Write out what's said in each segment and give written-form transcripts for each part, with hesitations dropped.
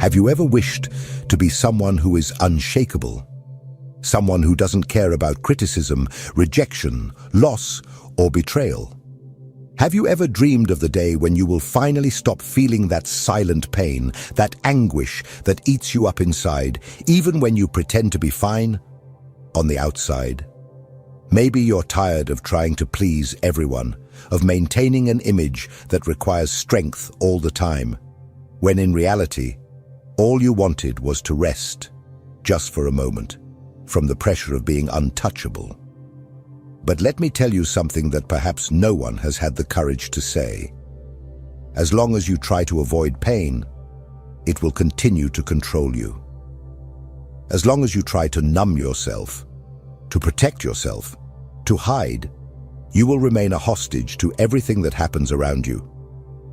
Have you ever wished to be someone who is unshakable? Someone who doesn't care about criticism, rejection, loss, or betrayal? Have you ever dreamed of the day when you will finally stop feeling that silent pain, that anguish that eats you up inside, even when you pretend to be fine on the outside? Maybe you're tired of trying to please everyone, of maintaining an image that requires strength all the time, when in reality, all you wanted was to rest, just for a moment, from the pressure of being untouchable. But let me tell you something that perhaps no one has had the courage to say. As long as you try to avoid pain, it will continue to control you. As long as you try to numb yourself, to protect yourself, to hide, you will remain a hostage to everything that happens around you,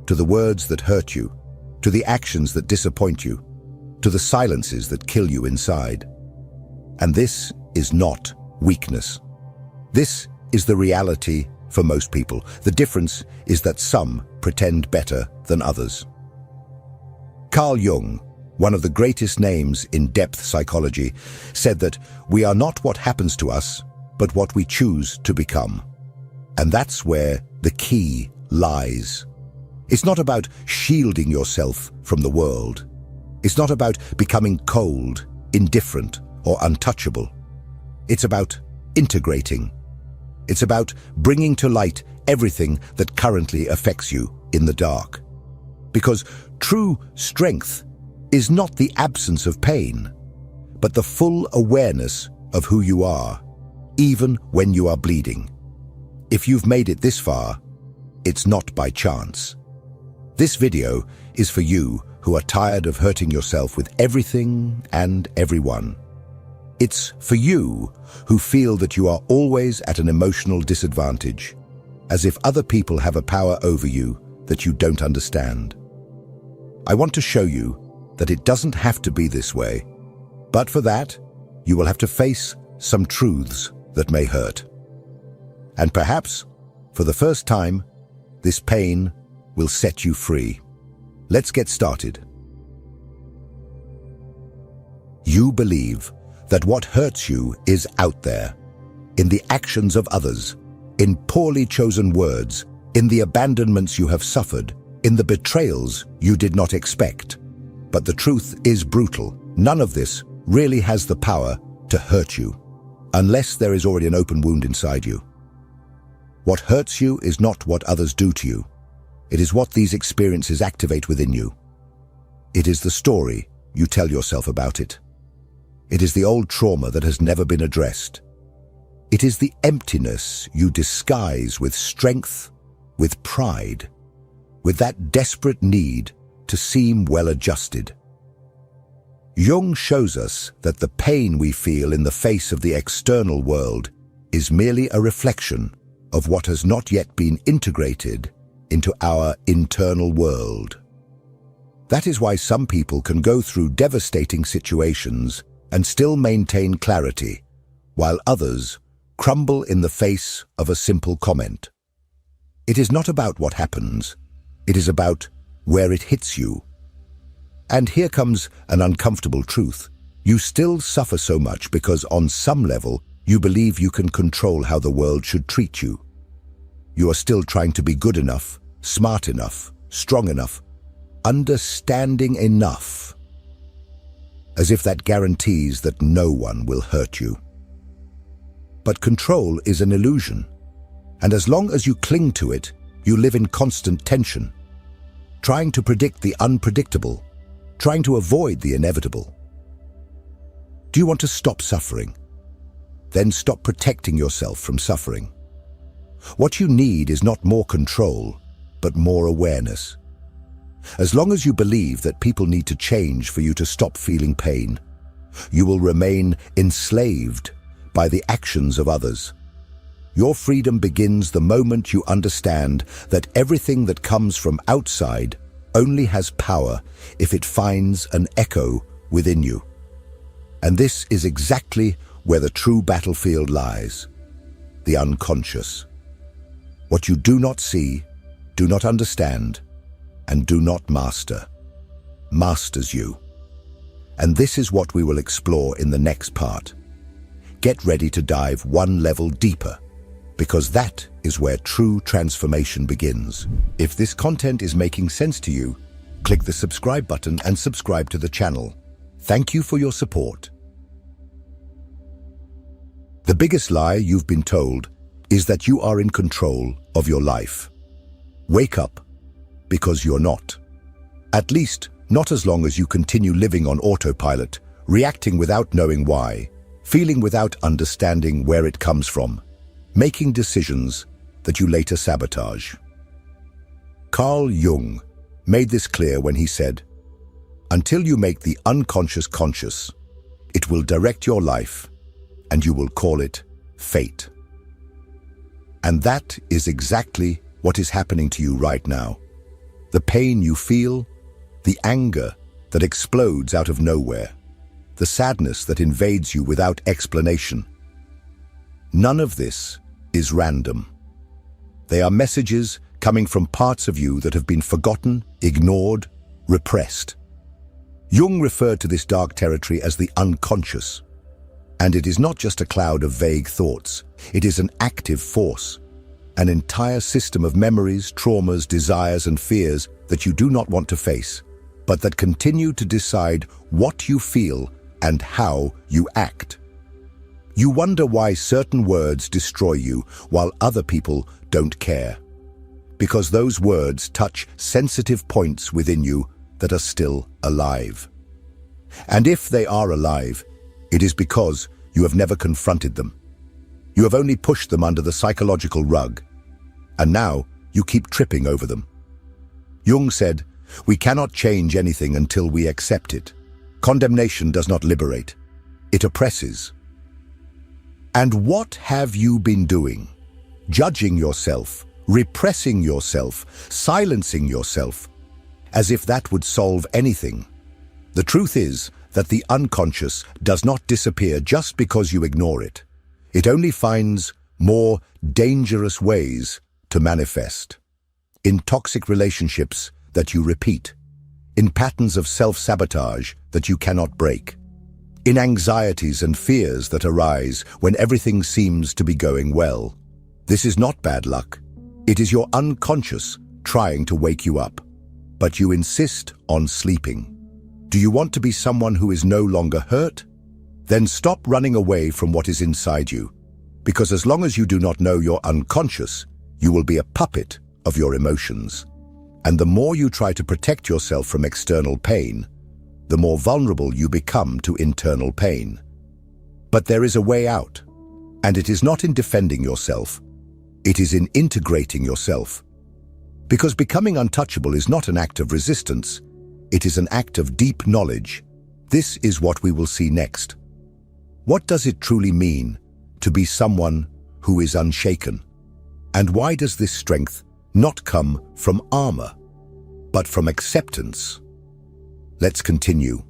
to the words that hurt you, to the actions that disappoint you, to the silences that kill you inside. And this is not weakness. This is the reality for most people. The difference is that some pretend better than others. Carl Jung, one of the greatest names in depth psychology, said that we are not what happens to us, but what we choose to become. And that's where the key lies. It's not about shielding yourself from the world. It's not about becoming cold, indifferent, or untouchable. It's about integrating. It's about bringing to light everything that currently affects you in the dark. Because true strength is not the absence of pain, but the full awareness of who you are, even when you are bleeding. If you've made it this far, it's not by chance. This video is for you who are tired of hurting yourself with everything and everyone. It's for you who feel that you are always at an emotional disadvantage, as if other people have a power over you that you don't understand. I want to show you that it doesn't have to be this way, but for that, you will have to face some truths that may hurt. And perhaps, for the first time, this pain will set you free. Let's get started. You believe that what hurts you is out there, in the actions of others, in poorly chosen words, in the abandonments you have suffered, in the betrayals you did not expect. But the truth is brutal. None of this really has the power to hurt you, unless there is already an open wound inside you. What hurts you is not what others do to you. It is what these experiences activate within you. It is the story you tell yourself about it. It is the old trauma that has never been addressed. It is the emptiness you disguise with strength, with pride, with that desperate need to seem well-adjusted. Jung shows us that the pain we feel in the face of the external world is merely a reflection of what has not yet been integrated into our internal world. That is why some people can go through devastating situations and still maintain clarity, while others crumble in the face of a simple comment. It is not about what happens, it is about where it hits you. And here comes an uncomfortable truth. You still suffer so much because on some level you believe you can control how the world should treat you. You are still trying to be good enough, smart enough, strong enough, understanding enough, as if that guarantees that no one will hurt you. But control is an illusion, and as long as you cling to it, you live in constant tension, trying to predict the unpredictable, trying to avoid the inevitable. Do you want to stop suffering? Then stop protecting yourself from suffering. What you need is not more control, but more awareness. As long as you believe that people need to change for you to stop feeling pain, you will remain enslaved by the actions of others. Your freedom begins the moment you understand that everything that comes from outside only has power if it finds an echo within you. And this is exactly where the true battlefield lies, the unconscious. What you do not see, do not understand, and do not master, masters you. And this is what we will explore in the next part. Get ready to dive one level deeper, because that is where true transformation begins. If this content is making sense to you, click the subscribe button and subscribe to the channel. Thank you for your support. The biggest lie you've been told is that you are in control of your life. Wake up, because you're not. At least, not as long as you continue living on autopilot, reacting without knowing why, feeling without understanding where it comes from, making decisions that you later sabotage. Carl Jung made this clear when he said, "Until you make the unconscious conscious, it will direct your life, and you will call it fate." And that is exactly what is happening to you right now. The pain you feel, the anger that explodes out of nowhere, the sadness that invades you without explanation. None of this is random. They are messages coming from parts of you that have been forgotten, ignored, repressed. Jung referred to this dark territory as the unconscious. And it is not just a cloud of vague thoughts. It is an active force, an entire system of memories, traumas, desires, and fears that you do not want to face, but that continue to decide what you feel and how you act. You wonder why certain words destroy you while other people don't care. Because those words touch sensitive points within you that are still alive. And if they are alive, it is because you have never confronted them. You have only pushed them under the psychological rug, and now you keep tripping over them. Jung said, "We cannot change anything until we accept it. Condemnation does not liberate, it oppresses." And what have you been doing? Judging yourself, repressing yourself, silencing yourself, as if that would solve anything. The truth is that the unconscious does not disappear just because you ignore it. It only finds more dangerous ways to manifest. In toxic relationships that you repeat, in patterns of self-sabotage that you cannot break, in anxieties and fears that arise when everything seems to be going well. This is not bad luck. It is your unconscious trying to wake you up, but you insist on sleeping. Do you want to be someone who is no longer hurt? Then stop running away from what is inside you, because as long as you do not know your unconscious, you will be a puppet of your emotions. And the more you try to protect yourself from external pain, the more vulnerable you become to internal pain. But there is a way out, and it is not in defending yourself, it is in integrating yourself. Because becoming untouchable is not an act of resistance, it is an act of deep knowledge. This is what we will see next. What does it truly mean to be someone who is unshaken? And why does this strength not come from armor, but from acceptance? Let's continue.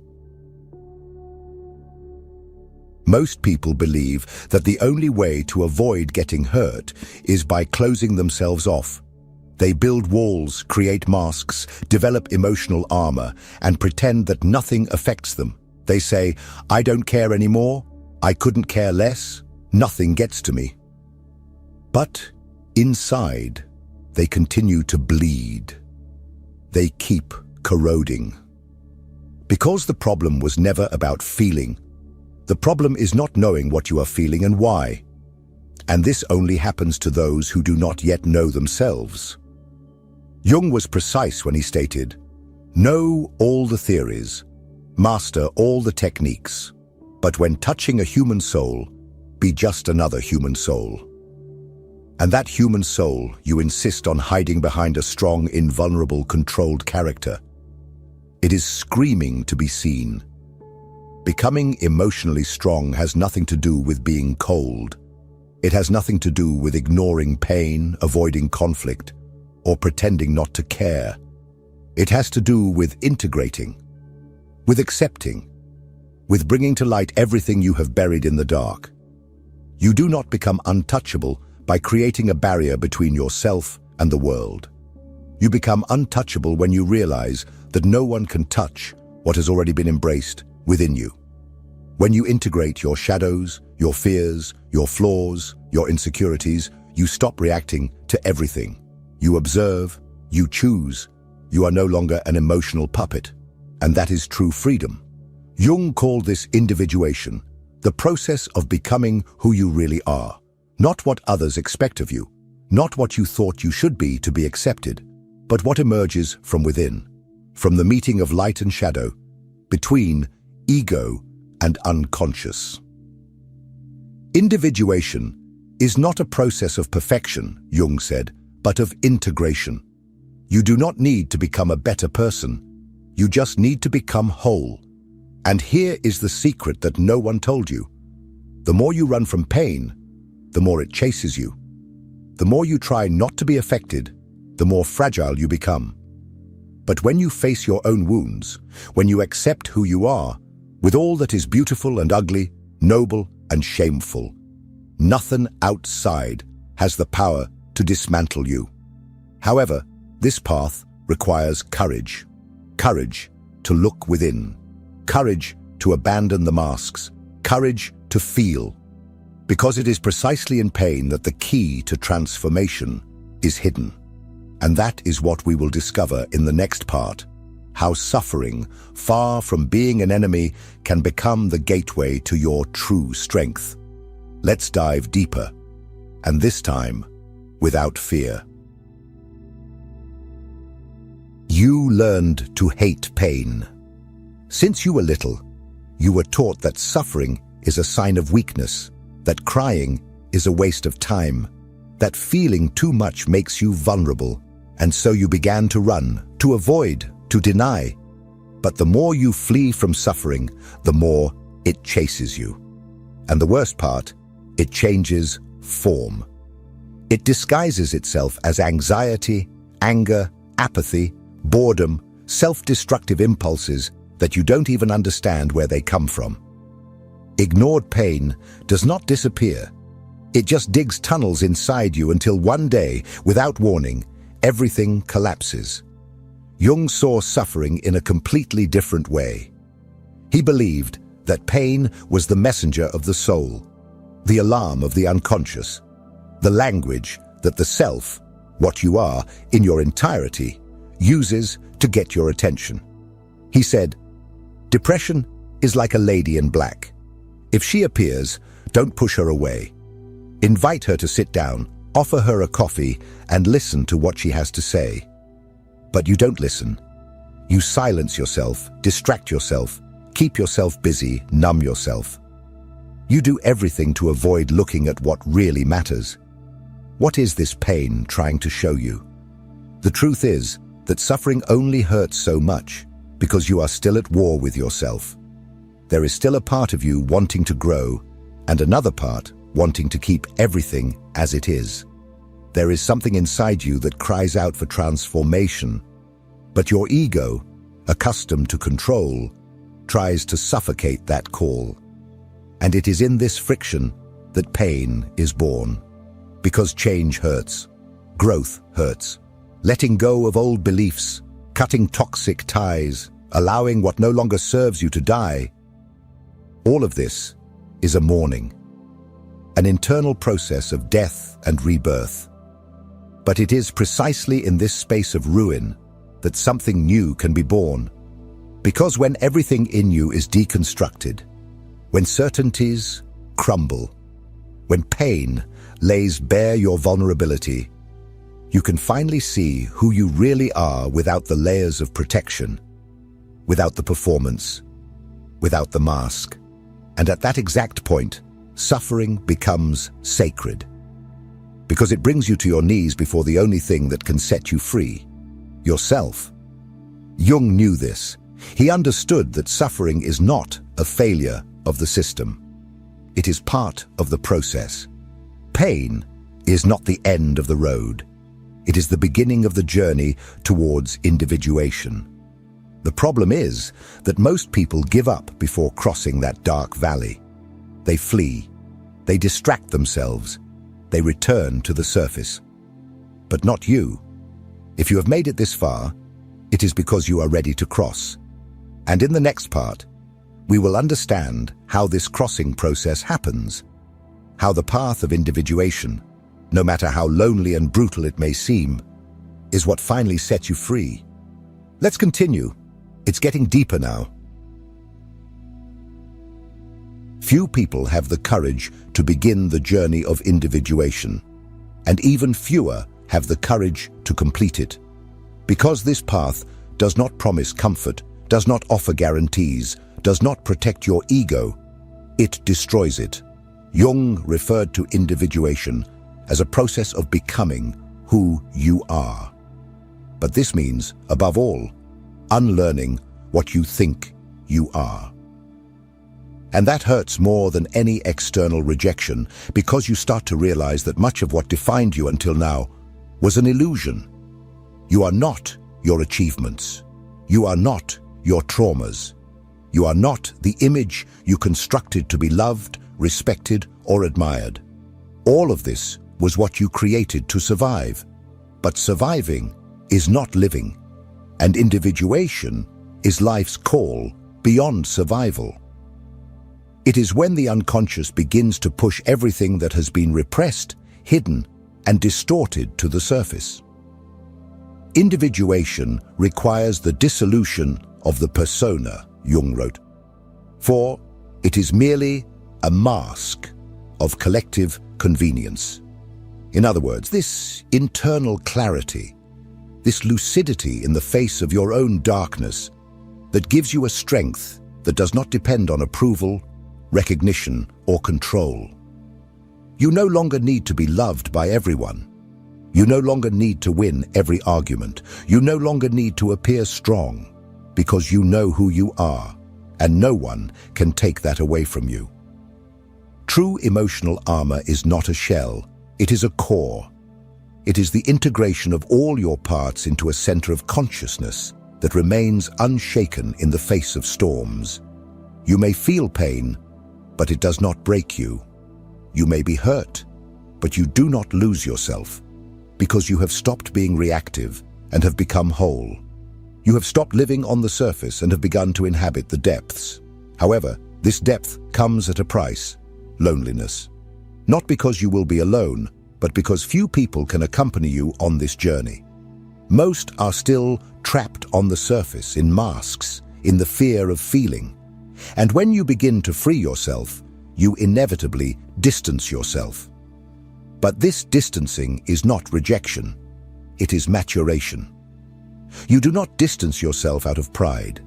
Most people believe that the only way to avoid getting hurt is by closing themselves off. They build walls, create masks, develop emotional armor, and pretend that nothing affects them. They say, "I don't care anymore, I couldn't care less, nothing gets to me." But inside, they continue to bleed. They keep corroding. Because the problem was never about feeling. The problem is not knowing what you are feeling and why. And this only happens to those who do not yet know themselves. Jung was precise when he stated, "Know all the theories, master all the techniques, but when touching a human soul, be just another human soul." And that human soul you insist on hiding behind a strong, invulnerable, controlled character. It is screaming to be seen. Becoming emotionally strong has nothing to do with being cold. It has nothing to do with ignoring pain, avoiding conflict, or pretending not to care. It has to do with integrating, with accepting, with bringing to light everything you have buried in the dark. You do not become untouchable by creating a barrier between yourself and the world. You become untouchable when you realize that no one can touch what has already been embraced within you. When you integrate your shadows, your fears, your flaws, your insecurities, you stop reacting to everything. You observe, you choose. You are no longer an emotional puppet. And that is true freedom. Jung called this individuation, the process of becoming who you really are. Not what others expect of you, not what you thought you should be to be accepted, but what emerges from within, from the meeting of light and shadow, between ego and unconscious. Individuation is not a process of perfection, Jung said, but of integration. You do not need to become a better person. You just need to become whole. And here is the secret that no one told you. The more you run from pain, the more it chases you. The more you try not to be affected, the more fragile you become. But when you face your own wounds, when you accept who you are, with all that is beautiful and ugly, noble and shameful, nothing outside has the power to dismantle you. However, this path requires courage. Courage to look within. Courage to abandon the masks. Courage to feel. Because it is precisely in pain that the key to transformation is hidden. And that is what we will discover in the next part. How suffering, far from being an enemy, can become the gateway to your true strength. Let's dive deeper, and this time, without fear. You learned to hate pain. Since you were little, you were taught that suffering is a sign of weakness, that crying is a waste of time, that feeling too much makes you vulnerable, and so you began to run, to avoid, to deny. But the more you flee from suffering, the more it chases you. And the worst part, it changes form. It disguises itself as anxiety, anger, apathy, boredom, self-destructive impulses that you don't even understand where they come from. Ignored pain does not disappear. It just digs tunnels inside you until one day, without warning, everything collapses. Jung saw suffering in a completely different way. He believed that pain was the messenger of the soul, the alarm of the unconscious, the language that the self, what you are in your entirety, uses to get your attention. He said, "Depression is like a lady in black. If she appears, don't push her away. Invite her to sit down, offer her a coffee, and listen to what she has to say. But you don't listen. You silence yourself, distract yourself, keep yourself busy, numb yourself. You do everything to avoid looking at what really matters. What is this pain trying to show you? The truth is that suffering only hurts so much because you are still at war with yourself. There is still a part of you wanting to grow and another part wanting to keep everything as it is. There is something inside you that cries out for transformation, but your ego, accustomed to control, tries to suffocate that call. And it is in this friction that pain is born. Because change hurts, growth hurts. Letting go of old beliefs, cutting toxic ties, allowing what no longer serves you to die. All of this is a mourning, an internal process of death and rebirth. But it is precisely in this space of ruin that something new can be born. Because when everything in you is deconstructed, when certainties crumble, when pain lays bare your vulnerability, you can finally see who you really are without the layers of protection, without the performance, without the mask. And at that exact point, suffering becomes sacred. Because it brings you to your knees before the only thing that can set you free, yourself. Jung knew this. He understood that suffering is not a failure of the system. It is part of the process. Pain is not the end of the road. It is the beginning of the journey towards individuation. The problem is that most people give up before crossing that dark valley. They flee. They distract themselves. They return to the surface. But not you. If you have made it this far, it is because you are ready to cross. And in the next part, we will understand how this crossing process happens, how the path of individuation, no matter how lonely and brutal it may seem, is what finally sets you free. Let's continue. It's getting deeper now. Few people have the courage to begin the journey of individuation, and even fewer have the courage to complete it. Because this path does not promise comfort, does not offer guarantees, does not protect your ego, it destroys it. Jung referred to individuation as a process of becoming who you are. But this means, above all, unlearning what you think you are. And that hurts more than any external rejection, because you start to realize that much of what defined you until now was an illusion. You are not your achievements. You are not your traumas. You are not the image you constructed to be loved, respected, or admired. All of this was what you created to survive. But surviving is not living, and individuation is life's call beyond survival. It is when the unconscious begins to push everything that has been repressed, hidden, and distorted to the surface. Individuation requires the dissolution of the persona, Jung wrote, for it is merely a mask of collective convenience. In other words, this internal clarity, this lucidity in the face of your own darkness, that gives you a strength that does not depend on approval, recognition, or control. You no longer need to be loved by everyone. You no longer need to win every argument. You no longer need to appear strong, because you know who you are, and no one can take that away from you. True emotional armor is not a shell, it is a core. It is the integration of all your parts into a center of consciousness that remains unshaken in the face of storms. You may feel pain, but it does not break you. You may be hurt, but you do not lose yourself, because you have stopped being reactive and have become whole. You have stopped living on the surface and have begun to inhabit the depths. However, this depth comes at a price: loneliness. Not because you will be alone, but because few people can accompany you on this journey. Most are still trapped on the surface, in masks, in the fear of feeling. And when you begin to free yourself, you inevitably distance yourself. But this distancing is not rejection. It is maturation. You do not distance yourself out of pride.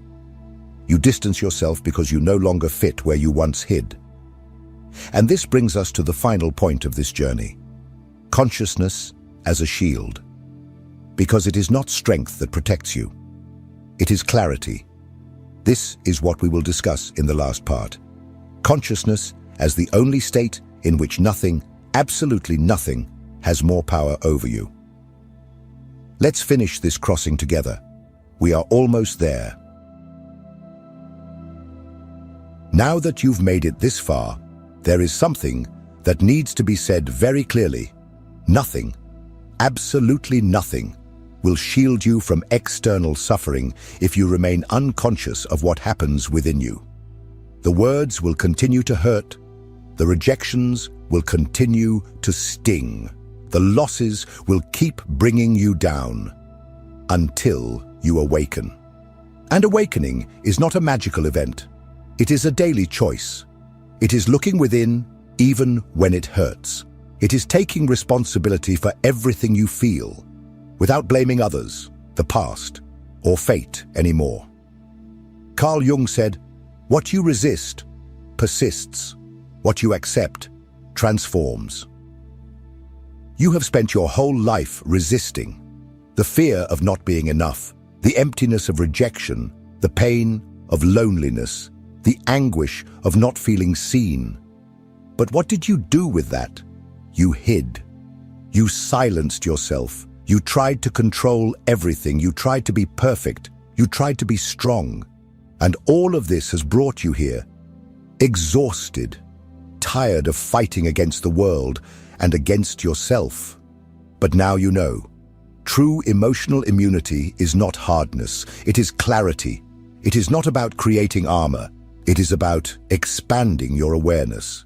You distance yourself because you no longer fit where you once hid. And this brings us to the final point of this journey: consciousness as a shield. Because it is not strength that protects you. It is clarity. This is what we will discuss in the last part. Consciousness as the only state in which nothing, absolutely nothing, has more power over you. Let's finish this crossing together. We are almost there. Now that you've made it this far, there is something that needs to be said very clearly. Nothing, absolutely nothing, will shield you from external suffering if you remain unconscious of what happens within you. The words will continue to hurt. The rejections will continue to sting. The losses will keep bringing you down until you awaken. And awakening is not a magical event. It is a daily choice. It is looking within even when it hurts. It is taking responsibility for everything you feel, without blaming others, the past, or fate anymore. Carl Jung said, "What you resist persists. What you accept transforms." You have spent your whole life resisting. The fear of not being enough, the emptiness of rejection, the pain of loneliness, the anguish of not feeling seen. But what did you do with that? You hid. You silenced yourself. You tried to control everything. You tried to be perfect. You tried to be strong. And all of this has brought you here, exhausted, tired of fighting against the world and against yourself. But now you know. True emotional immunity is not hardness. It is clarity. It is not about creating armor. It is about expanding your awareness.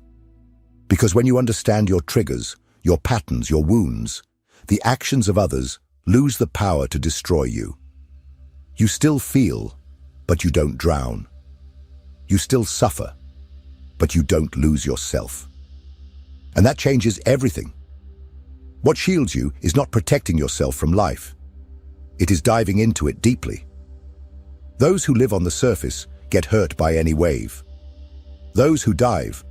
Because when you understand your triggers, your patterns, your wounds, the actions of others lose the power to destroy you. You still feel, but you don't drown. You still suffer, but you don't lose yourself. And that changes everything. What shields you is not protecting yourself from life. It is diving into it deeply. Those who live on the surface get hurt by any wave. Those who dive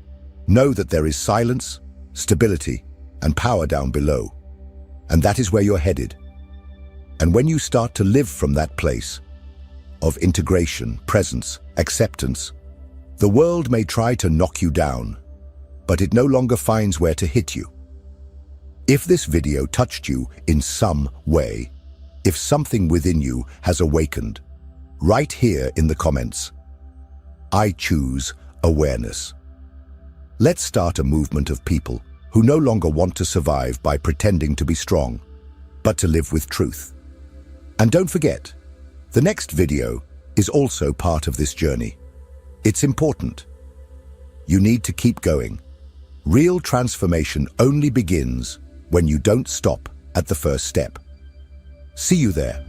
know that there is silence, stability, and power down below. And that is where you're headed. And when you start to live from that place of integration, presence, acceptance, the world may try to knock you down, but it no longer finds where to hit you. If this video touched you in some way, if something within you has awakened, write here in the comments, "I choose awareness." Let's start a movement of people who no longer want to survive by pretending to be strong, but to live with truth. And don't forget, the next video is also part of this journey. It's important. You need to keep going. Real transformation only begins when you don't stop at the first step. See you there.